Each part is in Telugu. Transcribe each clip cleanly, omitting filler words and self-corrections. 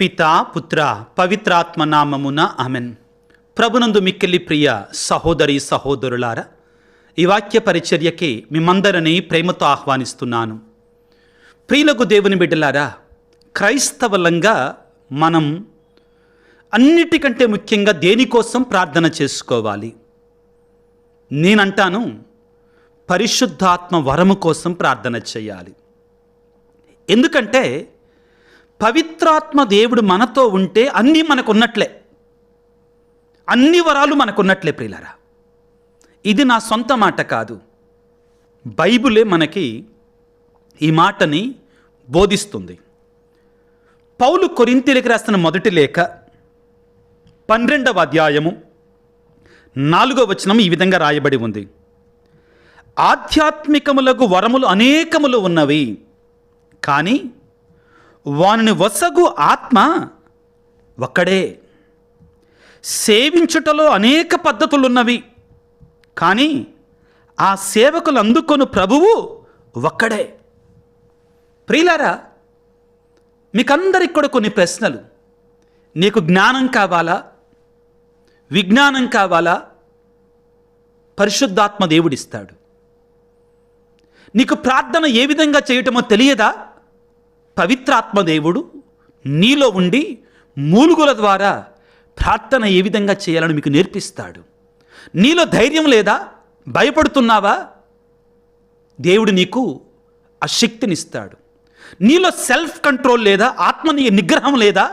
పితా పుత్ర పవిత్రాత్మ నామమున ఆమెన్. ప్రభునందు మిక్కిలి ప్రియ సహోదరి సహోదరులారా, ఈ వాక్య పరిచర్యకి మిమ్మందరినీ ప్రేమతో ఆహ్వానిస్తున్నాను. ప్రియులకు దేవుని బిడ్డలారా, క్రైస్తవులంగా మనం అన్నిటికంటే ముఖ్యంగా దేనికోసం ప్రార్థన చేసుకోవాలి? నేనంటాను, పరిశుద్ధాత్మ వరము కోసం ప్రార్థన చేయాలి. ఎందుకంటే పవిత్రాత్మ దేవుడు మనతో ఉంటే అన్నీ మనకున్నట్లే, అన్ని వరాలు మనకున్నట్లే ప్రియులారా. ఇది నా సొంత మాట కాదు, బైబిలే మనకి ఈ మాటని బోధిస్తుంది. పౌలు కొరింథీయులకు రాసిన మొదటి లేఖ 12వ అధ్యాయము 4వ వచనం ఈ విధంగా రాయబడి ఉంది: ఆధ్యాత్మికములకు వరములు అనేకములు ఉన్నవి, కానీ వానిని వసగు ఆత్మ ఒక్కడే. సేవించుటలో అనేక పద్ధతులున్నవి, కానీ ఆ సేవకులు అందుకొను ప్రభువు ఒక్కడే. ప్రియులారా, మీకందరికి కూడా కొన్ని ప్రశ్నలు. నీకు జ్ఞానం కావాలా? విజ్ఞానం కావాలా? పరిశుద్ధాత్మ దేవుడిస్తాడు. నీకు ప్రార్థన ఏ విధంగా చేయటమో తెలియదా? పవిత్రాత్మ దేవుడు నీలో ఉండి మూలుగుల ద్వారా ప్రార్థన ఏ విధంగా చేయాలని మీకు నేర్పిస్తాడు. నీలో ధైర్యం లేదా? భయపడుతున్నావా? దేవుడు నీకు ఆ శక్తినిస్తాడు. నీలో సెల్ఫ్ కంట్రోల్ లేదా? ఆత్మ నిగ్రహం లేదా?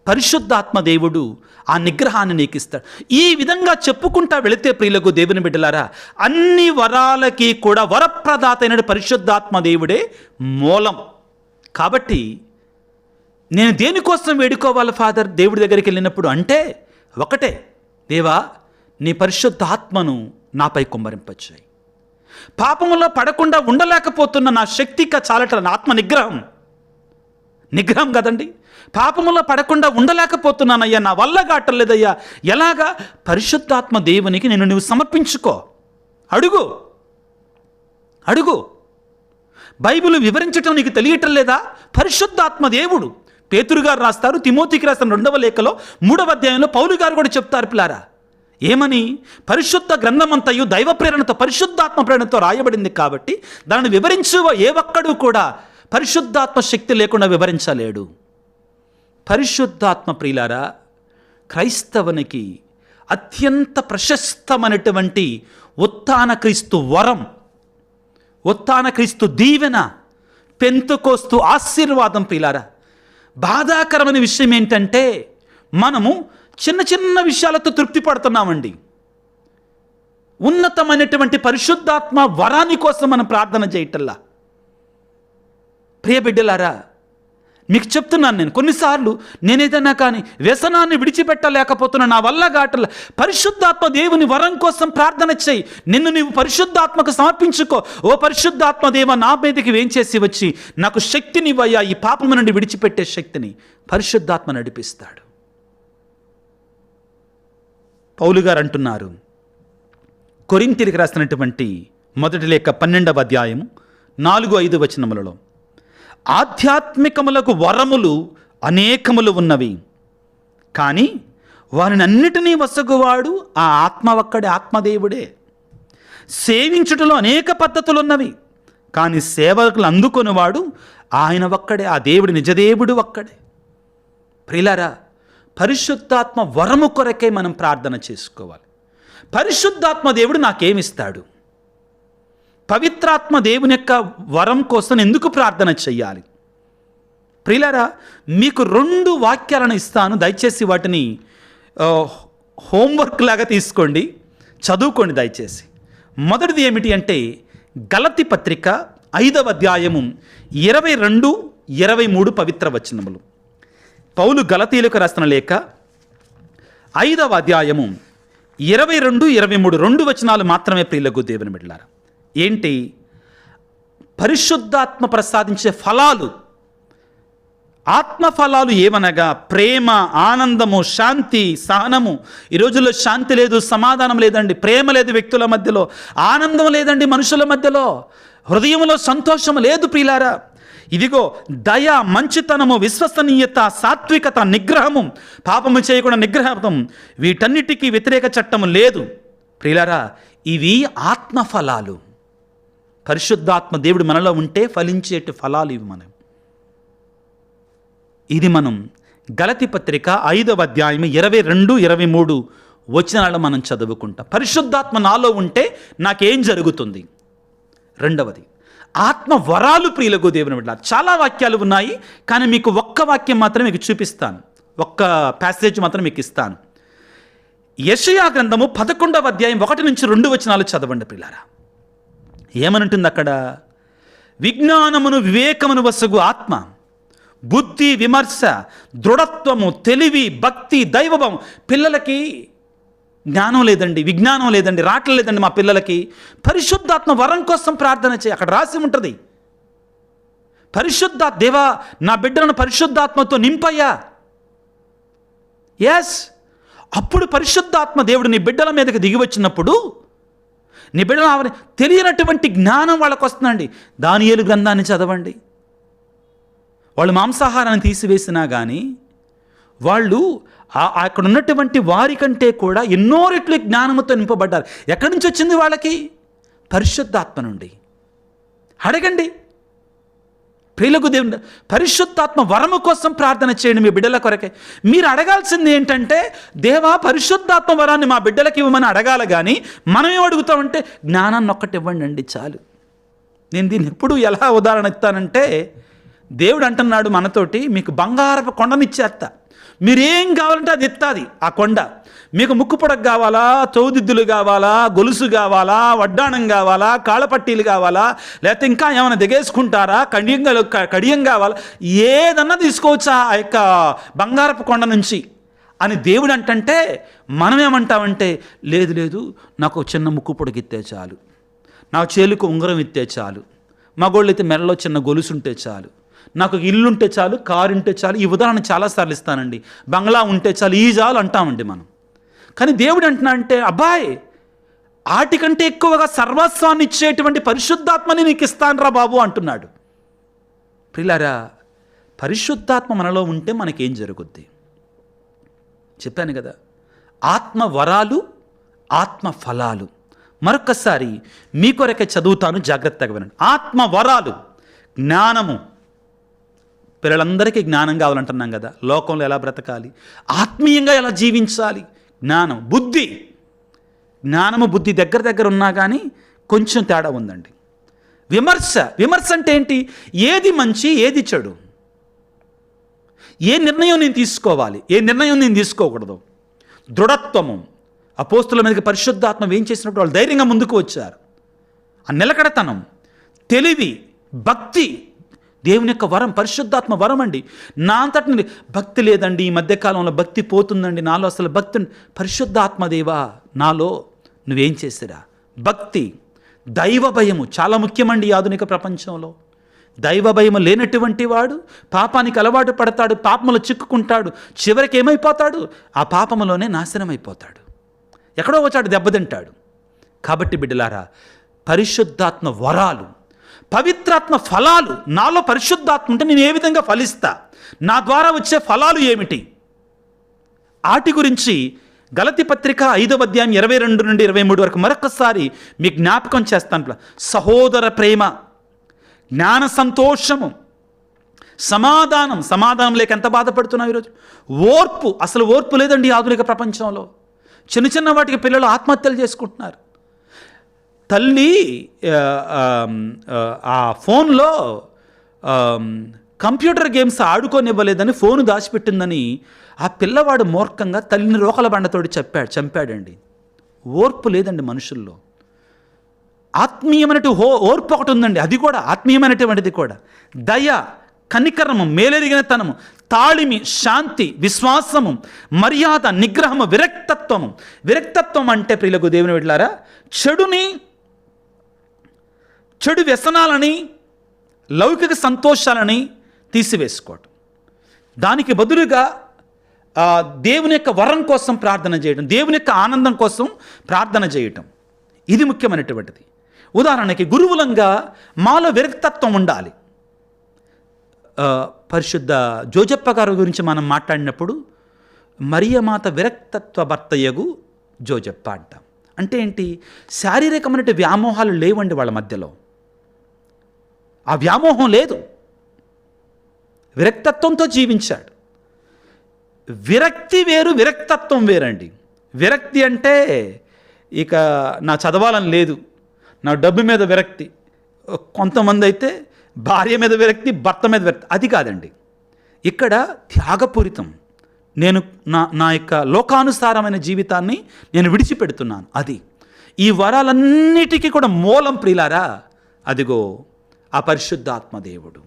పరిశుద్ధాత్మ దేవుడు ఆ నిగ్రహాన్ని నీకు ఇస్తాడు. ఈ విధంగా చెప్పుకుంటా వెళితే ప్రియులకు దేవుని బిడ్డలారా, అన్ని వరాలకి కూడా వరప్రదాత అయిన పరిశుద్ధాత్మ దేవుడే మూలం. కాబట్టి నేను దేనికోసం వేడుకోవాలి ఫాదర్ దేవుడి దగ్గరికి వెళ్ళినప్పుడు అంటే ఒకటే, దేవా నీ పరిశుద్ధాత్మను నాపై కుమ్మరింపచేయి. పాపములో పడకుండా ఉండలేకపోతున్న నా శక్తిగా చాలట ఆత్మ నిగ్రహం కదండి. పాపములో పడకుండా ఉండలేకపోతున్నానయ్యా, నా వల్ల కావట్లేదయ్యా. ఎలాగా? పరిశుద్ధాత్మ దేవునికి నువ్వు సమర్పించుకో. అడుగు. బైబిల్ వివరించటం నీకు తెలియటం లేదా? పరిశుద్ధాత్మ దేవుడు. పేతురు గారు రాస్తారు, తిమోతికి రాసిన 2వ లేఖలో 3వ అధ్యాయంలో పౌలు గారు కూడా చెప్తారు పిల్లారా. ఏమని? పరిశుద్ధ గ్రంథమంతయు దైవ ప్రేరణతో, పరిశుద్ధాత్మ ప్రేరణతో రాయబడింది కాబట్టి దానిని వివరించు ఏ ఒక్కడు కూడా పరిశుద్ధాత్మ శక్తి లేకుండా వివరించలేడు. పరిశుద్ధాత్మ ప్రియులారా, క్రైస్తవునికి అత్యంత ప్రశస్తమైనటువంటి ఉత్థాన క్రీస్తు వరం, ఉత్థాన క్రీస్తు దీవెన, పెంతెకోస్తు ఆశీర్వాదం. ప్రియులారా, బాధాకరమైన విషయం ఏంటంటే మనము చిన్న చిన్న విషయాలతో తృప్తి పడుతున్నామండి. ఉన్నతమైనటువంటి పరిశుద్ధాత్మ వరాని కోసం మనం ప్రార్థన చేయటల్లా. ప్రియ బిడ్డలారా, మీకు చెప్తున్నాను, నేను కొన్నిసార్లు నేనేదైనా కానీ వ్యసనాన్ని విడిచిపెట్టలేకపోతున్నా, నా వల్ల కావట్లా. పరిశుద్ధాత్మ దేవుని వరం కోసం ప్రార్థన చేయి. నిన్ను నీవు పరిశుద్ధాత్మకు సమర్పించుకో. ఓ పరిశుద్ధాత్మ దేవ, నా మీదకి వేంచేసి వచ్చి నాకు శక్తినివ్వయ్యా, ఈ పాపము నుండి విడిచిపెట్టే శక్తిని పరిశుద్ధాత్మ నడిపిస్తాడు. పౌలు గారు అంటున్నారు, కొరింథీయులకు రాసినటువంటి మొదటి లేఖ 12వ అధ్యాయము 4-5 వచనములలో, ఆధ్యాత్మికములకు వరములు అనేకములు ఉన్నవి, కానీ వారిని అన్నిటినీ వసగువాడు ఆ ఆత్మ ఒక్కడే, ఆత్మదేవుడే. సేవించుటలో అనేక పద్ధతులు ఉన్నవి, కానీ సేవకులు అందుకొనివాడు ఆయన ఒక్కడే, ఆ దేవుడు నిజదేవుడు ఒక్కడే. ప్రియులారా, పరిశుద్ధాత్మ వరము కొరకే మనం ప్రార్థన చేసుకోవాలి. పరిశుద్ధాత్మ దేవుడు నాకేమిస్తాడు? పవిత్రాత్మ దేవుని యొక్క వరం కోసం ఎందుకు ప్రార్థన చెయ్యాలి? ప్రియులారా, మీకు 2 వాక్యాలను ఇస్తాను, దయచేసి వాటిని హోంవర్క్ లాగా తీసుకోండి, చదువుకోండి దయచేసి. మొదటిది ఏమిటి అంటే గలతీ పత్రిక 5వ అధ్యాయము 22-23 పవిత్ర వచనములు. పౌలు గలతీయులకు రాసిన లేఖ 5వ అధ్యాయము 22-23 2 వచనాలు మాత్రమే ప్రియులకు దేవుని బిడ్డలారా. ఏంటి? పరిశుద్ధాత్మ ప్రసాదించే ఫలాలు, ఆత్మ ఫలాలు ఏమనగా ప్రేమ, ఆనందము, శాంతి, సహనము. ఈ రోజుల్లో శాంతి లేదు, సమాధానం లేదండి, ప్రేమ లేదు వ్యక్తుల మధ్యలో, ఆనందం లేదండి మనుషుల మధ్యలో, హృదయంలో సంతోషం లేదు ప్రియులారా. ఇదిగో దయ, మంచితనము, విశ్వసనీయత, సాత్వికత, నిగ్రహము, పాపము చేయకుండా నిగ్రహం, వీటన్నిటికీ వ్యతిరేక చట్టము లేదు. ప్రియులారా, ఇవి ఆత్మఫలాలు. పరిశుద్ధాత్మ దేవుడు మనలో ఉంటే ఫలించేటి ఫలాలు ఇవి. ఇది మనం గలతీ పత్రిక 5వ అధ్యాయం 22, 23 వచనాలు మనం చదువుకుంటాం. పరిశుద్ధాత్మ నాలో ఉంటే నాకేం జరుగుతుంది? రెండవది, ఆత్మ వరాలు. ప్రియులకు దేవుని బిడ్డలారా, చాలా వాక్యాలు ఉన్నాయి, కానీ మీకు ఒక్క వాక్యం మాత్రం మీకు చూపిస్తాను, ఒక్క ప్యాసేజ్ మాత్రం మీకు ఇస్తాను. యెషయా గ్రంథము 11వ అధ్యాయం 1 నుంచి 2 వచనాలు చదవండి ప్రియులారా. ఏమనంటుంది అక్కడ? విజ్ఞానమును వివేకమును వసగు ఆత్మ, బుద్ధి, విమర్శ, దృఢత్వము, తెలివి, భక్తి, దైవభావం. పిల్లలకి జ్ఞానం లేదండి, విజ్ఞానం లేదండి, రావట్లేదండి మా పిల్లలకి. పరిశుద్ధాత్మ వరం కోసం ప్రార్థన చేయి. అక్కడ రాసి ఉంటుంది, దేవా నా బిడ్డలను పరిశుద్ధాత్మతో నింపయ్యా. ఎస్, అప్పుడు పరిశుద్ధాత్మ దేవుడు నీ బిడ్డల మీదకి దిగి వచ్చినప్పుడు నీ బిడ్డలు తెలియనటువంటి జ్ఞానం వాళ్ళకు వస్తుందండి. దానియేలు గ్రంథాన్ని చదవండి. వాళ్ళు మాంసాహారాన్ని తీసివేసినా కానీ వాళ్ళు అక్కడ ఉన్నటువంటి వారి కంటే కూడా ఎన్నో రెట్లు జ్ఞానముతో నింపబడ్డారు. ఎక్కడి నుంచి వచ్చింది వాళ్ళకి? పరిశుద్ధాత్మ నుండి. అడగండి ప్రియులకు దేవుని పరిశుద్ధాత్మ వరము కోసం ప్రార్థన చేయండి మీ బిడ్డల కొరకే. మీరు అడగాల్సింది ఏంటంటే, దేవా పరిశుద్ధాత్మ వరాన్ని మా బిడ్డలకి ఇవ్వమని అడగాలి. కానీ మనం ఏం అడుగుతామంటే, జ్ఞానాన్ని ఒక్కటి ఇవ్వండి అండి చాలు. నేను దీన్ని ఎప్పుడు ఎలా ఉదాహరణ ఇస్తానంటే, దేవుడు అంటున్నాడు మనతోటి, మీకు బంగారపు కొండనిచ్చేస్తా, మీరేం కావాలంటే అది ఎత్తాది ఆ కొండ. మీకు ముక్కు పొడకు కావాలా, చౌదిద్దులు కావాలా, గొలుసు కావాలా, వడ్డాణం కావాలా, కాళ్ళపట్టీలు కావాలా, లేకపోతే ఇంకా ఏమైనా దిగేసుకుంటారా, కడియం కావాలా, ఏదన్నా తీసుకోవచ్చా ఆ యొక్క బంగారపు కొండ నుంచి అని దేవుడు అంటంటే, మనం ఏమంటామంటే, లేదు లేదు నాకు చిన్న ముక్కు పొడకు ఇస్తే చాలు, నా చేలుకు ఉంగరం ఇస్తే చాలు, మగోళ్ళు అయితే మెడలో చిన్న గొలుసు ఉంటే చాలు, నాకు ఇల్లు ఉంటే చాలు, కారు ఉంటే చాలు. ఈ ఉదాహరణ చాలాసార్లు ఇస్తానండి. బంగ్లా ఉంటే చాలు, ఈ చాలు అంటామండి మనం. కానీ దేవుడు అంటున్నా అంటే, అబ్బాయి వాటికంటే ఎక్కువగా సర్వస్వాన్ని ఇచ్చేటువంటి పరిశుద్ధాత్మని నీకు ఇస్తానురా బాబు అంటున్నాడు. ప్రియులారా, పరిశుద్ధాత్మ మనలో ఉంటే మనకేం జరుగుద్ది చెప్పాను కదా. ఆత్మ వరాలు, ఆత్మ ఫలాలు. మరొకసారి మీ కొరకే చదువుతాను, జాగ్రత్తగా వినండి. ఆత్మ వరాలు, జ్ఞానము. పిల్లలందరికీ జ్ఞానం కావాలంటున్నాం కదా. లోకంలో ఎలా బ్రతకాలి, ఆత్మీయంగా ఎలా జీవించాలి, జ్ఞానం. బుద్ధి, జ్ఞానము బుద్ధి దగ్గర ఉన్నా కానీ కొంచెం తేడా ఉందండి. విమర్శ అంటే ఏంటి? ఏది మంచి, ఏది చెడు, ఏ నిర్ణయం నేను తీసుకోవాలి, ఏ నిర్ణయం నేను తీసుకోకూడదు. దృఢత్వము. అపోస్తుల మీదకి పరిశుద్ధాత్మ ఏం చేసినప్పుడు వాళ్ళు ధైర్యంగా ముందుకు వచ్చారు. ఆ నిలకడతనం, తెలివి, భక్తి. దేవుని యొక్క వరం, పరిశుద్ధాత్మ వరం అండి. నా అంతటి భక్తి లేదండి, ఈ మధ్యకాలంలో భక్తి పోతుందండి, నాలో అసలు భక్తి. పరిశుద్ధాత్మదేవా నాలో నువ్వేం చేసిరా? భక్తి, దైవ భయము చాలా ముఖ్యమండి ఈ ఆధునిక ప్రపంచంలో. దైవ భయము లేనటువంటి వాడు పాపానికి అలవాటు పడతాడు, పాపములో చిక్కుకుంటాడు, చివరికి ఏమైపోతాడు? ఆ పాపములోనే నాశనం అయిపోతాడు, ఎక్కడో వచ్చాడు దెబ్బతింటాడు. కాబట్టి బిడ్డలారా, పరిశుద్ధాత్మ వరాలు, పవిత్రాత్మ ఫలాలు. నాలో పరిశుద్ధాత్మ ఉంటే నేను ఏ విధంగా ఫలిస్తా, నా ద్వారా వచ్చే ఫలాలు ఏమిటి, వాటి గురించి గలతీ పత్రిక 5వ అధ్యాయం 22 నుండి 23 వరకు మరొకసారి మీ జ్ఞాపకం చేస్తాను. సహోదర ప్రేమ, జ్ఞాన సంతోషము, సమాధానం లేక ఎంత బాధపడుతున్నావు ఈరోజు. ఓర్పు, అసలు ఓర్పు లేదండి ఆధునిక ప్రపంచంలో. చిన్న వాటికి పిల్లలు ఆత్మహత్యలు చేసుకుంటున్నారు. తల్లి ఆ ఫోన్లో కంప్యూటర్ గేమ్స్ ఆడుకోనివ్వలేదని ఫోను దాచిపెట్టిందని ఆ పిల్లవాడు మూర్ఖంగా తల్లిని రోకల బండతోటి చంపాడండి. ఓర్పు లేదండి మనుషుల్లో. ఆత్మీయమైనటువంటి ఓర్పు ఒకటి ఉందండి, అది కూడా ఆత్మీయమైనటువంటిది కూడా. దయ, కనికరము, మేలెరిగినతనము, తాళిమి, శాంతి, విశ్వాసము, మర్యాద, నిగ్రహము, విరక్తత్వము. విరక్తత్వం అంటే ప్రియులకు దేవుని బిడ్డలారా, చెడు వ్యసనాలని, లౌకిక సంతోషాలని తీసివేసుకోవటం, దానికి బదులుగా దేవుని యొక్క వరం కోసం ప్రార్థన చేయడం, దేవుని యొక్క ఆనందం కోసం ప్రార్థన చేయటం, ఇది ముఖ్యమైనటువంటిది. ఉదాహరణకి గురువులంగా మాలో విరక్తత్వం ఉండాలి. పరిశుద్ధ జోజప్ప గారి గురించి మనం మాట్లాడినప్పుడు మరియమాత విరక్తత్వ భర్తయ్యగు జోజప్ప అంటాం. అంటే ఏంటి? శారీరకమైన వ్యామోహాలు లేవండి వాళ్ళ మధ్యలో. ఆ వ్యామోహం లేదు. విరక్తత్వంతో జీవించాడు. విరక్తి వేరు, విరక్తత్వం వేరండి. విరక్తి అంటే ఇక నా చదవాలని లేదు, నా డబ్బు మీద విరక్తి. కొంతమంది అయితే భార్య మీద విరక్తి, భర్త మీద విరక్తి. అది కాదండి. ఇక్కడ త్యాగపూరితం. నేను నా యొక్క లోకానుసారమైన జీవితాన్ని నేను విడిచిపెడుతున్నాను. అది ఈ వరాలన్నిటికీ కూడా మూలం ప్రియులారా, అదిగో ఆ పరిశుద్ధాత్మ దేవుడు.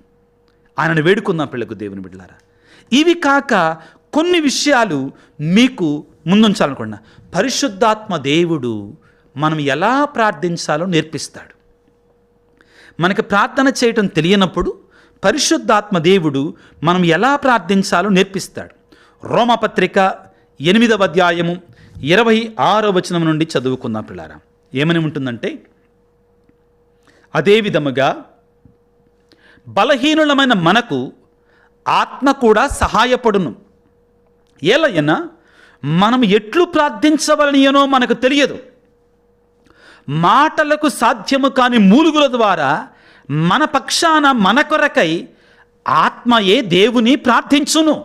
ఆయనను వేడుకుందాం పిల్లకు, దేవుని బిడ్డలారా. ఇవి కాక కొన్ని విషయాలు మీకు ముందుంచాలనుకున్నా. పరిశుద్ధాత్మ దేవుడు మనం ఎలా ప్రార్థించాలో నేర్పిస్తాడు. మనకి ప్రార్థన చేయటం తెలియనప్పుడు పరిశుద్ధాత్మ దేవుడు మనం ఎలా ప్రార్థించాలో నేర్పిస్తాడు. రోమపత్రిక 8వ అధ్యాయము 26వ వచనం నుండి చదువుకుందాం పిల్లారా. ఏమని ఉంటుందంటే, అదే విధముగా బలహీనులమైన మనకు ఆత్మ కూడా సహాయపడును. ఏలైనా మనం ఎట్లు ప్రార్థించవలనో మనకు తెలియదు. మాటలకు సాధ్యము కాని మూలుగుల ద్వారా మన పక్షాన మన కొరకై ఆత్మయే దేవుని ప్రార్థించును.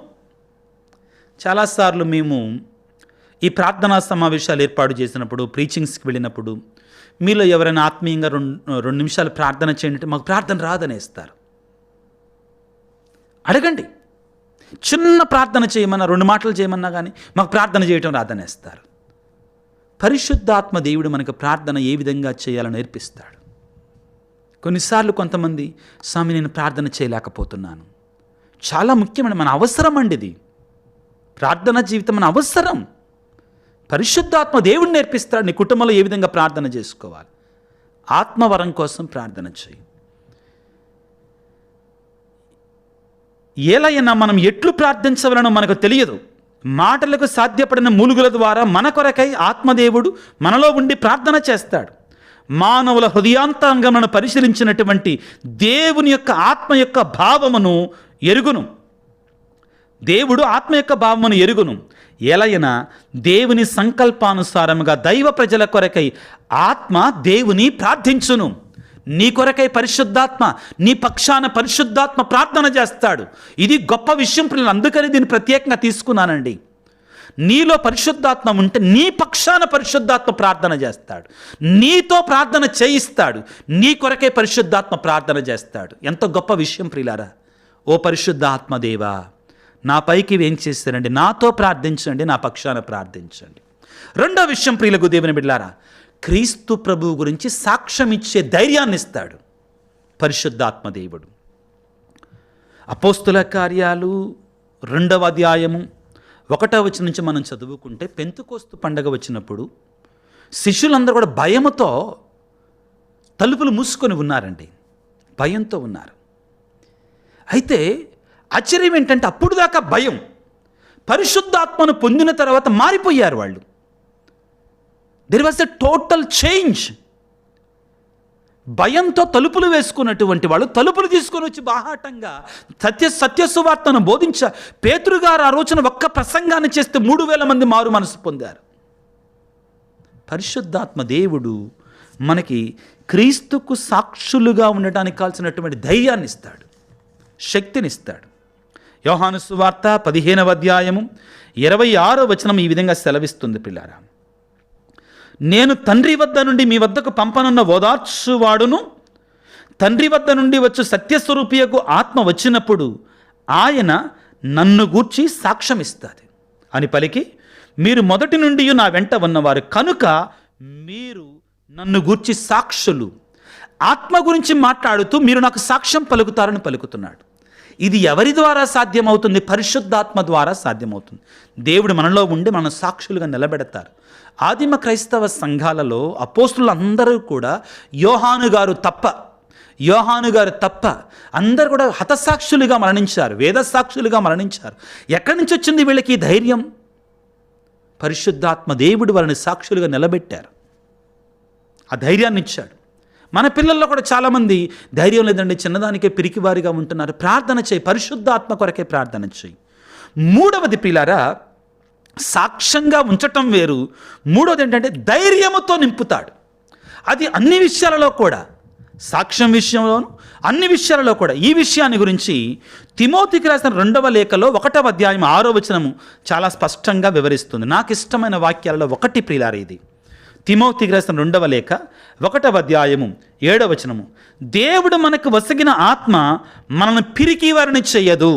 చాలాసార్లు మేము ఈ ప్రార్థనా సమావేశాలు ఏర్పాటు చేసినప్పుడు, ప్రీచింగ్స్కి వెళ్ళినప్పుడు, మీలో ఎవరైనా ఆత్మీయంగా రెండు నిమిషాలు ప్రార్థన చేయండి, మాకు ప్రార్థన రాదనేస్తారు. అడగండి. చిన్న ప్రార్థన చేయమన్నా, 2 మాటలు చేయమన్నా కానీ మాకు ప్రార్థన చేయటం రాదనేస్తారు. పరిశుద్ధాత్మ దేవుడు మనకు ప్రార్థన ఏ విధంగా చేయాలో నేర్పిస్తాడు. కొన్నిసార్లు కొంతమంది, స్వామి నేను ప్రార్థన చేయలేకపోతున్నాను. చాలా ముఖ్యమైన మన అవసరం అండి ఇది. ప్రార్థన జీవితం మన అవసరం. పరిశుద్ధాత్మ దేవుడు నేర్పిస్తాడు నీ కుటుంబంలో ఏ విధంగా ప్రార్థన చేసుకోవాలి. ఆత్మవరం కోసం ప్రార్థన చేయి. ఏలైనా మనం ఎట్లు ప్రార్థించవలనో మనకు తెలియదు. మాటలకు సాధ్యపడిన మూలుగుల ద్వారా మన కొరకై ఆత్మదేవుడు మనలో ఉండి ప్రార్థన చేస్తాడు. మానవుల హృదయాంతరంగములను పరిశీలించినటువంటి దేవుని యొక్క ఆత్మ యొక్క భావమును ఎరుగును. దేవుడు ఆత్మ యొక్క భావమును ఎరుగును. ఎలైనా దేవుని సంకల్పానుసారముగా దైవ ప్రజల కొరకై ఆత్మ దేవుని ప్రార్థించును. నీ కొరకై పరిశుద్ధాత్మ, నీ పక్షాన పరిశుద్ధాత్మ ప్రార్థన చేస్తాడు. ఇది గొప్ప విషయం పిల్లలు. అందుకని దీన్ని ప్రత్యేకంగా తీసుకున్నానండి. నీలో పరిశుద్ధాత్మ ఉంటే నీ పక్షాన పరిశుద్ధాత్మ ప్రార్థన చేస్తాడు. నీతో ప్రార్థన చేయిస్తాడు. నీ కొరకై పరిశుద్ధాత్మ ప్రార్థన చేస్తాడు. ఎంత గొప్ప విషయం ప్రియులారా. ఓ పరిశుద్ధాత్మ దేవా, నా పైకి ఏం చేస్తారండి? నాతో ప్రార్థించండి, నా పక్షాన ప్రార్థించండి. రెండో విషయం ప్రియులకు, దేవుని బిడ్డలారా, క్రీస్తు ప్రభువు గురించి సాక్ష్యం ఇచ్చే ధైర్యాన్ని ఇస్తాడు పరిశుద్ధాత్మ దేవుడు. అపోస్తుల కార్యాలు 2వ అధ్యాయము 1వ వచనం నుంచి మనం చదువుకుంటే, పెంతెకోస్తు పండగ వచ్చినప్పుడు శిష్యులందరూ కూడా భయముతో తలుపులు మూసుకొని ఉన్నారండి. భయంతో ఉన్నారు. అయితే ఆశ్చర్యం ఏంటంటే, అప్పుడు దాకా భయం, పరిశుద్ధాత్మను పొందిన తర్వాత మారిపోయారు వాళ్ళు. There was a total change. భయంతో తలుపులు వేసుకున్నటువంటి వాళ్ళు తలుపులు తీసుకొని వచ్చి బాహాటంగా సత్యసువార్తను బోధించారు. పేతురు గారు ఆ రోజున ఒక్క ప్రసంగాన్ని చేస్తే 3000 మంది మారు మనసు పొందారు. పరిశుద్ధాత్మ దేవుడు మనకి క్రీస్తుకు సాక్షులుగా ఉండటానికి కావాల్సినటువంటి ధైర్యాన్ని ఇస్తాడు, శక్తినిస్తాడు. యోహాను సువార్త 15వ అధ్యాయము 26వ వచనం ఈ విధంగా సెలవిస్తుంది పిల్లారా. నేను తండ్రి వద్ద నుండి మీ వద్దకు పంపనున్న ఓదార్చువాడును, తండ్రి వద్ద నుండి వచ్చు సత్యస్వరూపియకు ఆత్మ వచ్చినప్పుడు ఆయన నన్ను గూర్చి సాక్ష్యం ఇస్తుంది అని పలికి, మీరు మొదటి నుండి నా వెంట ఉన్నవారు కనుక మీరు నన్ను గూర్చి సాక్షులు. ఆత్మ గురించి మాట్లాడుతూ మీరు నాకు సాక్ష్యం పలుకుతారని పలుకుతున్నాడు. ఇది ఎవరి ద్వారా సాధ్యమవుతుంది? పరిశుద్ధాత్మ ద్వారా సాధ్యమవుతుంది. దేవుడు మనలో ఉండి మన సాక్షులుగా నిలబెడతారు. ఆదిమ క్రైస్తవ సంఘాలలో అపోస్తులందరూ కూడా యోహాను గారు తప్ప అందరూ కూడా హతసాక్షులుగా మరణించారు, వేదసాక్షులుగా మరణించారు. ఎక్కడి నుంచి వచ్చింది వీళ్ళకి ధైర్యం? పరిశుద్ధాత్మ దేవుడు వారిని సాక్షులుగా నిలబెట్టారు, ఆ ధైర్యాన్ని ఇచ్చాడు. మన పిల్లల్లో కూడా చాలామంది ధైర్యం లేదండి, చిన్నదానికే పిరికివారిగా ఉంటున్నారు. ప్రార్థన చేయి, పరిశుద్ధాత్మ కొరకే ప్రార్థన చేయి. మూడవది ప్రియులారా, సాక్ష్యంగా ఉంచటం వేరు. మూడవది ఏంటంటే ధైర్యముతో నింపుతాడు. అది అన్ని విషయాలలో కూడా, సాక్ష్యం విషయంలోను అన్ని విషయాలలో కూడా. ఈ విషయాన్ని గురించి తిమోతికి రాసిన 2వ లేఖలో 1వ అధ్యాయం 6వ వచనము చాలా స్పష్టంగా వివరిస్తుంది. నాకు ఇష్టమైన వాక్యాలలో ఒకటి ప్రియులారా ఇది. తిమోతికి రాసిన 2వ లేఖ 1వ అధ్యాయము 7వ వచనము, దేవుడు మనకు వసగిన ఆత్మ మనల్ని పిరికివారిని చెయ్యదు,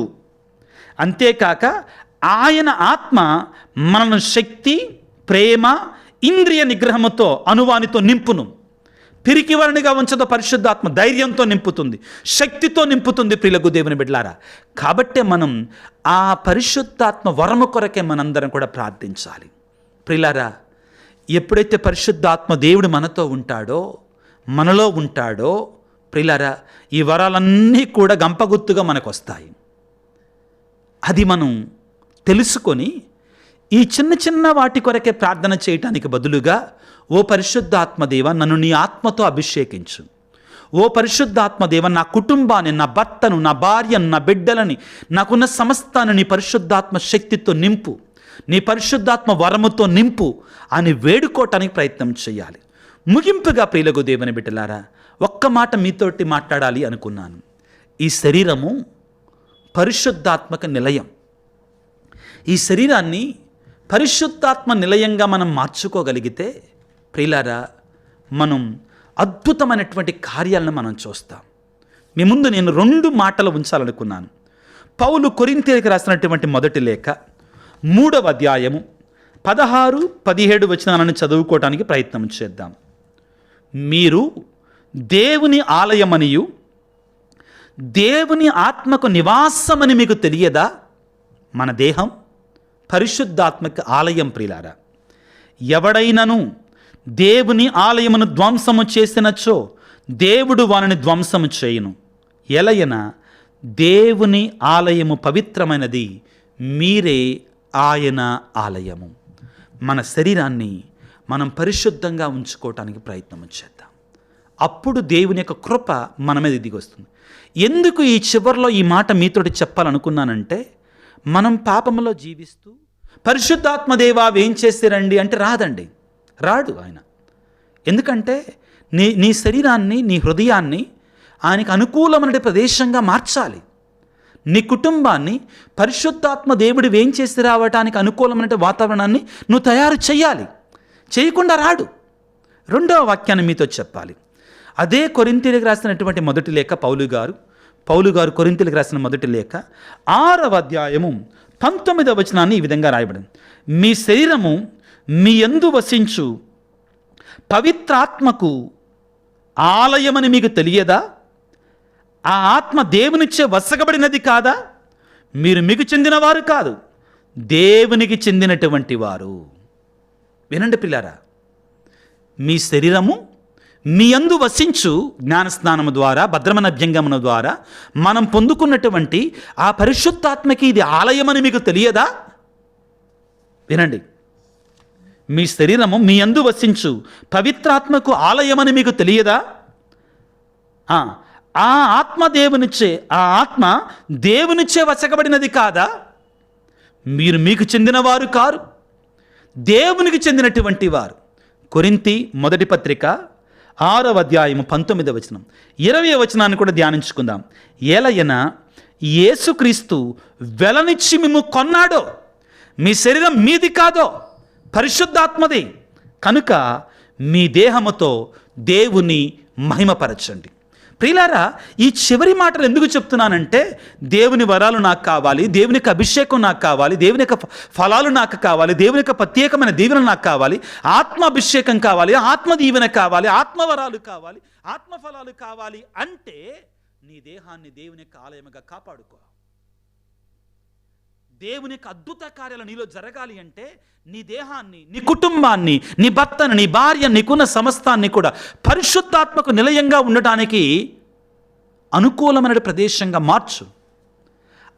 అంతేకాక ఆయన ఆత్మ మనల్ని శక్తి, ప్రేమ, ఇంద్రియ నిగ్రహముతో అనువానితో నింపును. పిరికివారినిగా ఉంచదో పరిశుద్ధాత్మ ధైర్యంతో నింపుతుంది, శక్తితో నింపుతుంది. ప్రియులకు దేవుని బిడ్డలారా, కాబట్టే మనం ఆ పరిశుద్ధాత్మ వరము కొరకే మనందరం కూడా ప్రార్థించాలి. ప్రియులారా, ఎప్పుడైతే పరిశుద్ధాత్మ దేవుడు మనతో ఉంటాడో, మనలో ఉంటాడో ప్రియులారా, ఈ వరాలన్నీ కూడా గంపగుత్తుగా మనకు వస్తాయి. అది మనం తెలుసుకొని ఈ చిన్న చిన్న వాటి కొరకే ప్రార్థన చేయటానికి బదులుగా, ఓ పరిశుద్ధాత్మదేవ నన్ను నీ ఆత్మతో అభిషేకించు, ఓ పరిశుద్ధాత్మదేవ నా కుటుంబాన్ని, నా భర్తను, నా భార్యను, నా బిడ్డలని, నాకున్న సమస్తాన్ని నీ పరిశుద్ధాత్మ శక్తితో నింపు, నీ పరిశుద్ధాత్మ వరముతో నింపు అని వేడుకోవటానికి ప్రయత్నం చేయాలి. ముగింపుగా ప్రియులకు దేవుని బిడ్డలారా, ఒక్క మాట మీతోటి మాట్లాడాలి అనుకున్నాను. ఈ శరీరము పరిశుద్ధాత్మక నిలయం. ఈ శరీరాన్ని పరిశుద్ధాత్మ నిలయంగా మనం మార్చుకోగలిగితే ప్రియులారా, మనం అద్భుతమైనటువంటి కార్యాలను మనం చూస్తాం. మీ ముందు నేను 2 మాటలు ఉంచాలనుకున్నాను. పౌలు కొరింథీయులకు రాసినటువంటి 1వ లేఖ 3వ అధ్యాయము 16, 17 వచనాలను చదువుకోవటానికి ప్రయత్నం చేద్దాం. మీరు దేవుని ఆలయమనియు దేవుని ఆత్మకు నివాసమని మీకు తెలియదా? మన దేహం పరిశుద్ధాత్మక ఆలయం. ప్రియులారా, ఎవడైనను దేవుని ఆలయమును ధ్వంసము చేసినచో దేవుడు వానిని ధ్వంసము చేయును. ఎలయన దేవుని ఆలయము పవిత్రమైనది, మీరే ఆయన ఆలయము. మన శరీరాన్ని మనం పరిశుద్ధంగా ఉంచుకోవటానికి ప్రయత్నం చేద్దాం. అప్పుడు దేవుని యొక్క కృప మన మీద దిగి వస్తుంది. ఎందుకు ఈ చివరిలో ఈ మాట మీతోటి చెప్పాలనుకున్నానంటే, మనం పాపంలో జీవిస్తూ పరిశుద్ధాత్మదేవా ఏం చేస్తారండి అంటే రాడు ఆయన. ఎందుకంటే నీ శరీరాన్ని, నీ హృదయాన్ని ఆయనకు అనుకూలమైన ప్రదేశంగా మార్చాలి. నీ కుటుంబాన్ని పరిశుద్ధాత్మ దేవుడు ఏం చేసి రావటానికి అనుకూలమైన వాతావరణాన్ని నువ్వు తయారు చేయాలి. చేయకుండా రాడు. 2వ వాక్యాన్ని మీతో చెప్పాలి. అదే కొరింథీయులకు రాసినటువంటి 1వ లేఖ పౌలు గారు కొరింథీయులకు రాసిన 1వ లేఖ 6వ అధ్యాయము 19వ వచనాన్ని ఈ విధంగా రాయబడింది. మీ శరీరము మీ యందు వసించు పవిత్రాత్మకు ఆలయమని మీకు తెలియదా? ఆ ఆత్మ దేవునిచ్చే వసగబడినది కాదా? మీరు మీకు చెందినవారు కాదు, దేవునికి చెందినటువంటి వారు. వినండి పిల్లారా, మీ శరీరము మీ యందు వసించు జ్ఞానస్నానము ద్వారా, భద్రమైన అభ్యంగమున ద్వారా మనం పొందుకున్నటువంటి ఆ పరిశుద్ధాత్మకి ఇది ఆలయమని మీకు తెలియదా? వినండి, మీ శరీరము మీ యందు వసించు పవిత్రాత్మకు ఆలయమని మీకు తెలియదా? ఆ ఆత్మ దేవునిచ్చే వసగబడినది కాదా? మీరు మీకు చెందినవారు కారు, దేవునికి చెందినటువంటి వారు. కొరింథీ 1వ పత్రిక 6వ అధ్యాయము 19వ వచనం, 20వ వచనాన్ని కూడా ధ్యానించుకుందాం. ఏలయన యేసుక్రీస్తు వెలనిచ్చి మిమ్ము కొన్నాడో, మీ శరీరం మీది కాదో, పరిశుద్ధాత్మది. కనుక మీ దేహముతో దేవుని మహిమపరచండి. ప్రియులారా, ఈ చివరి మాటలు ఎందుకు చెప్తున్నానంటే, దేవుని వరాలు నాకు కావాలి, దేవుని యొక్క అభిషేకం నాకు కావాలి, దేవుని యొక్క ఫలాలు నాకు కావాలి, దేవుని యొక్క ప్రత్యేకమైన దీవెన నాకు కావాలి, ఆత్మాభిషేకం కావాలి, ఆత్మ దీవెన కావాలి, ఆత్మవరాలు కావాలి, ఆత్మఫలాలు కావాలి అంటే నీ దేహాన్ని దేవుని యొక్క ఆలయముగా కాపాడుకో. దేవుని యొక్క అద్భుత కార్యాలు నీలో జరగాలి అంటే నీ దేహాన్ని, నీ కుటుంబాన్ని, నీ భర్తను, నీ భార్య, నీకున్న సమస్తాన్ని కూడా పరిశుద్ధాత్మకు నిలయంగా ఉండటానికి అనుకూలమైన ప్రదేశంగా మార్చు.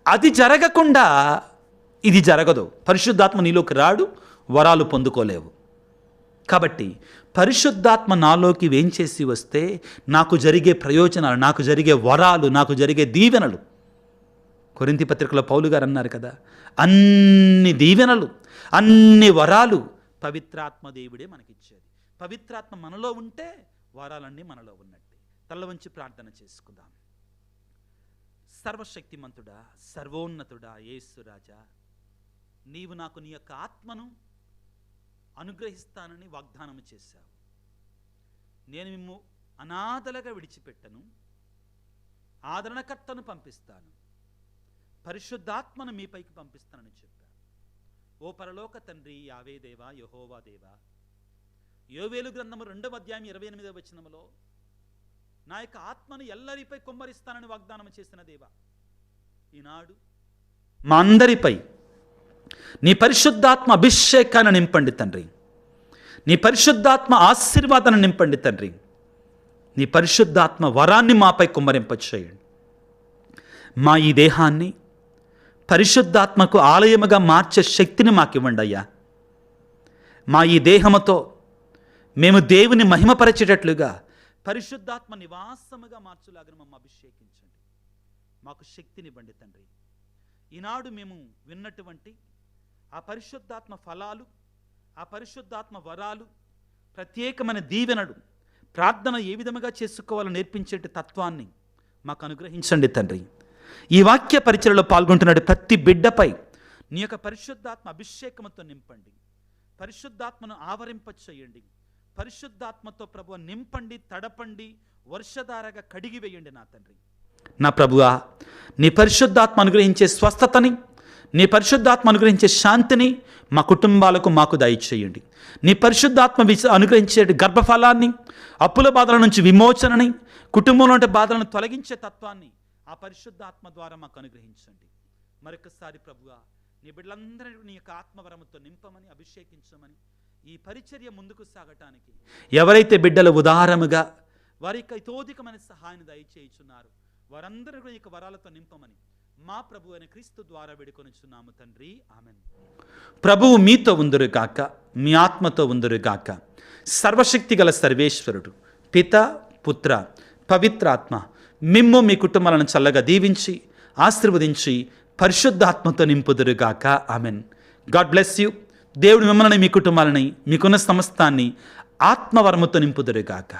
అది జరగకుండా ఇది జరగదు. పరిశుద్ధాత్మ నీలోకి రాడు, వరాలు పొందుకోలేవు. కాబట్టి పరిశుద్ధాత్మ నాలోకి వేంచేసి వస్తే నాకు జరిగే ప్రయోజనాలు, నాకు జరిగే వరాలు, నాకు జరిగే దీవెనలు, కొరింథీ పత్రికలో పౌలు గారు అన్నారు కదా, అన్ని దీవెనలు, అన్ని వరాలు పవిత్రాత్మ దేవుడే మనకిచ్చేది. పవిత్రాత్మ మనలో ఉంటే వరాలన్నీ మనలో ఉన్నట్టే. తల వంచి ప్రార్థన చేసుకుందాం. సర్వశక్తిమంతుడా, సర్వోన్నతుడా, యేసు రాజా, నీవు నాకు నీ యొక్క ఆత్మను అనుగ్రహిస్తానని వాగ్దానం చేశావు. నేను మిమ్ము అనాథలుగా విడిచిపెట్టను, ఆదరణకర్తను పంపిస్తాను, పరిశుద్ధాత్మను మీపైకి పంపిస్తానని చెప్పాను. ఓ పరలోక తండ్రి, యావే దేవా, యెహోవా దేవా, యోవేలు గ్రంథము 2వ అధ్యాయం 28వ వచనములో నా యొక్క ఆత్మను ఎల్లరిపై కుమ్మరిస్తానని వాగ్దానం చేసిన దేవా, ఈనాడు మా అందరిపై నీ పరిశుద్ధాత్మ అభిషేకాన్ని నింపండి తండ్రి. నీ పరిశుద్ధాత్మ ఆశీర్వాదాన్ని నింపండి తండ్రి. నీ పరిశుద్ధాత్మ వరాన్ని మాపై కుమ్మరింపచేయండి. మా ఈ దేహాన్ని పరిశుద్ధాత్మకు ఆలయముగా మార్చే శక్తిని మాకివ్వండి అయ్యా. మా ఈ దేహముతో మేము దేవుని మహిమపరచేటట్లుగా పరిశుద్ధాత్మ నివాసముగా మార్చులాగా మమ్మల్ని అభిషేకించండి. మాకు శక్తినివ్వండి తండ్రి. ఈనాడు మేము విన్నటువంటి ఆ పరిశుద్ధాత్మ ఫలాలు, ఆ పరిశుద్ధాత్మ వరాలు, ప్రత్యేకమైన దీవెనలు, ప్రార్థన ఏ విధముగా చేసుకోవాలో నేర్పించే తత్వాన్ని మాకు అనుగ్రహించండి తండ్రి. ఈ వాక్య పరిచయలో పాల్గొంటున్న ప్రతి బిడ్డపై నీ యొక్క పరిశుద్ధాత్మ అభిషేకముతో నింపండి. పరిశుద్ధాత్మను ఆవరింపచేయండి. పరిశుద్ధాత్మతో ప్రభువా నింపండి, తడపండి, వర్షధారగా కడిగి వేయండి నా తండ్రి. నా ప్రభువా, నీ పరిశుద్ధాత్మ అనుగ్రహించే స్వస్థతని, నీ పరిశుద్ధాత్మ అనుగ్రహించే శాంతిని మా కుటుంబాలకు మాకు దయచేయండి. నీ పరిశుద్ధాత్మ అనుగ్రహించే గర్భఫలాన్ని, అప్పుల బాధల నుంచి విమోచనని, కుటుంబంలో బాధలను తొలగించే తత్వాన్ని ఆ పరిశుద్ధాత్మ ద్వారా మాకు అనుగ్రహించండి. మరొకసారి ప్రభువా, నీ బిడ్డలందరూ నీ యొక్క ఆత్మవరముతో నింపమని, అభిషేకించమని, ఈ పరిచర్య ముందుకు సాగటానికి ఎవరైతే బిడ్డలు ఉదారముగా వారి యొక్క ఇతోధికమైన సహాయాన్ని దయచేయుచున్నారు వారందరూ నీ యొక్క వరాలతో నింపమని మా ప్రభు అయిన క్రీస్తు ద్వారా వేడుకొనుచున్నాము తండ్రి, ఆమెన్. ప్రభువు మీతో ఉందురు గాక, మీ ఆత్మతో ఉందురు గాక. సర్వశక్తి గల సర్వేశ్వరుడు పిత, పుత్ర, పవిత్రాత్మ మిమ్ము మీ కుటుంబాలను చల్లగా దీవించి ఆశీర్వదించి పరిశుద్ధాత్మతో నింపుదురుగాక, ఆమెన్. God bless you. దేవుడు మిమ్మల్ని, మీ కుటుంబాలని, మీకున్న సమస్తాన్ని ఆత్మవరముతో నింపుదురుగాక.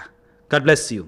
God bless you.